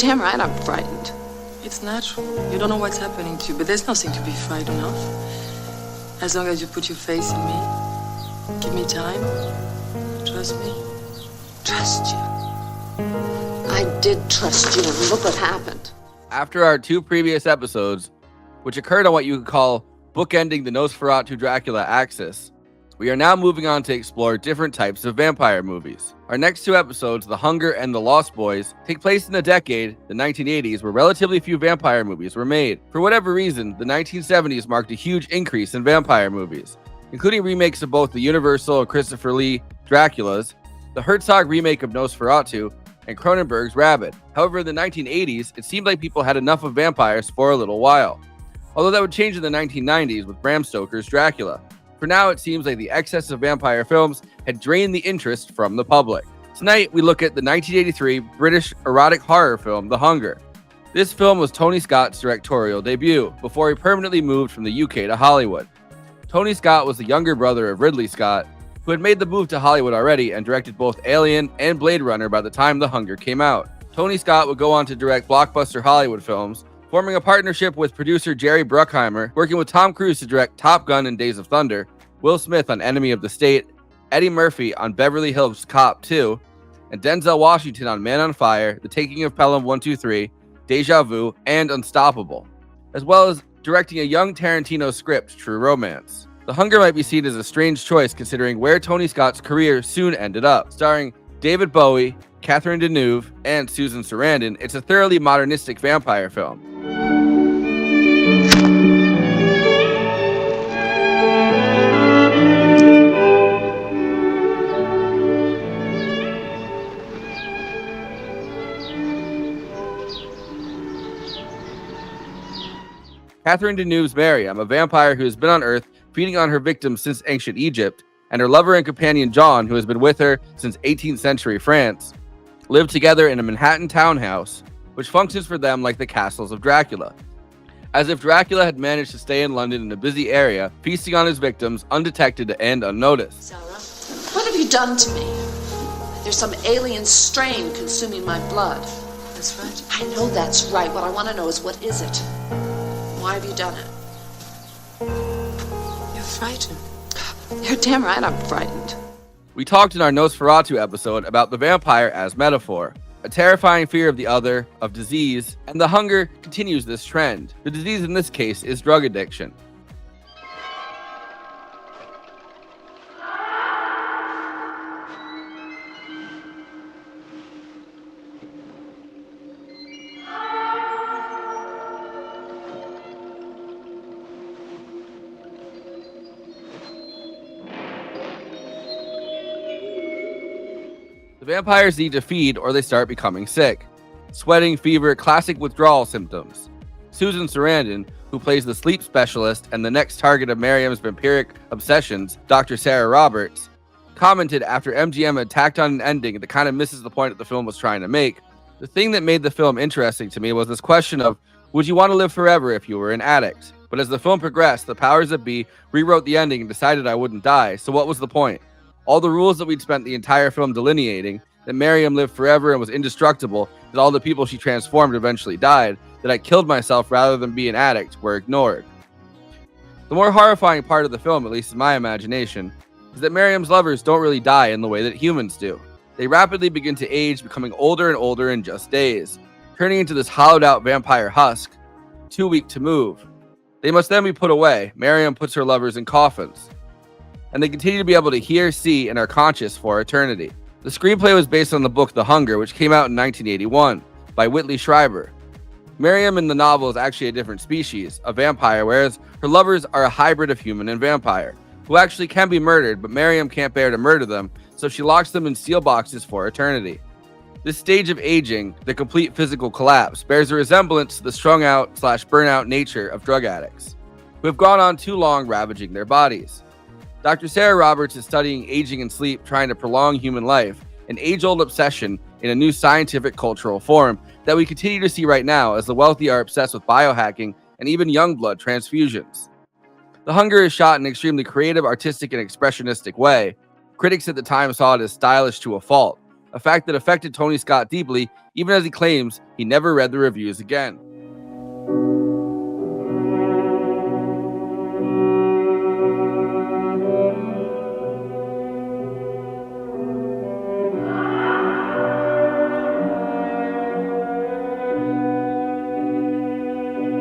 damn right I'm frightened. It's natural. You don't know what's happening to you, but there's nothing to be frightened of. As long as you put your faith in me, give me time, trust me. Trust you. I did trust you, and look what happened. After our two previous episodes, which occurred on what you could call bookending the Nosferatu Dracula axis, we are now moving on to explore different types of vampire movies. Our next two episodes, The Hunger and The Lost Boys, take place in a decade, the 1980s, where relatively few vampire movies were made. For whatever reason, the 1970s marked a huge increase in vampire movies, including remakes of both the Universal and Christopher Lee Draculas, the Herzog remake of Nosferatu, and Cronenberg's Rabid. However, in the 1980s, it seemed like people had enough of vampires for a little while. Although that would change in the 1990s with Bram Stoker's Dracula. For now, it seems like the excess of vampire films had drained the interest from the public. Tonight, we look at the 1983 British erotic horror film, The Hunger. This film was Tony Scott's directorial debut, before he permanently moved from the UK to Hollywood. Tony Scott was the younger brother of Ridley Scott, who had made the move to Hollywood already and directed both Alien and Blade Runner by the time The Hunger came out. Tony Scott would go on to direct blockbuster Hollywood films, forming a partnership with producer Jerry Bruckheimer, working with Tom Cruise to direct Top Gun and Days of Thunder, Will Smith on Enemy of the State, Eddie Murphy on Beverly Hills Cop 2, and Denzel Washington on Man on Fire, The Taking of Pelham 123, Deja Vu, and Unstoppable, as well as directing a young Tarantino script, True Romance. The Hunger might be seen as a strange choice considering where Tony Scott's career soon ended up. Starring David Bowie, Catherine Deneuve, and Susan Sarandon, it's a thoroughly modernistic vampire film. Catherine Deneuve's Miriam, a vampire who has been on Earth feeding on her victims since ancient Egypt, and her lover and companion John, who has been with her since 18th century France, live together in a Manhattan townhouse, which functions for them like the castles of Dracula. As if Dracula had managed to stay in London in a busy area, feasting on his victims undetected and unnoticed. Sarah, what have you done to me? There's some alien strain consuming my blood. That's right. I know that's right. What I want to know is, what is it? Why have you done it? You're frightened. You're damn right I'm frightened. We talked in our Nosferatu episode about the vampire as metaphor, a terrifying fear of the other, of disease, and The Hunger continues this trend. The disease in this case is drug addiction. The vampires need to feed or they start becoming sick. Sweating, fever, classic withdrawal symptoms. Susan Sarandon, who plays the sleep specialist and the next target of Miriam's vampiric obsessions, Dr. Sarah Roberts, commented after MGM had tacked on an ending that kind of misses the point that the film was trying to make. The thing that made the film interesting to me was this question of, would you want to live forever if you were an addict? But as the film progressed, the powers that be rewrote the ending and decided I wouldn't die, so what was the point? All the rules that we'd spent the entire film delineating, that Miriam lived forever and was indestructible, that all the people she transformed eventually died, that I killed myself rather than be an addict, were ignored. The more horrifying part of the film, at least in my imagination, is that Miriam's lovers don't really die in the way that humans do. They rapidly begin to age, becoming older and older in just days, turning into this hollowed out vampire husk, too weak to move. They must then be put away. Miriam puts her lovers in coffins, and they continue to be able to hear, see, and are conscious for eternity. The screenplay was based on the book The Hunger, which came out in 1981 by Whitley Schreiber. Miriam in the novel is actually a different species, a vampire, whereas her lovers are a hybrid of human and vampire, who actually can be murdered, but Miriam can't bear to murder them, so she locks them in steel boxes for eternity. This stage of aging, the complete physical collapse, bears a resemblance to the strung out / burnout nature of drug addicts, who have gone on too long ravaging their bodies. Dr. Sarah Roberts is studying aging and sleep, trying to prolong human life, an age-old obsession in a new scientific cultural form that we continue to see right now as the wealthy are obsessed with biohacking and even young blood transfusions. The Hunger is shot in an extremely creative, artistic, and expressionistic way. Critics at the time saw it as stylish to a fault, a fact that affected Tony Scott deeply, even as he claims he never read the reviews again.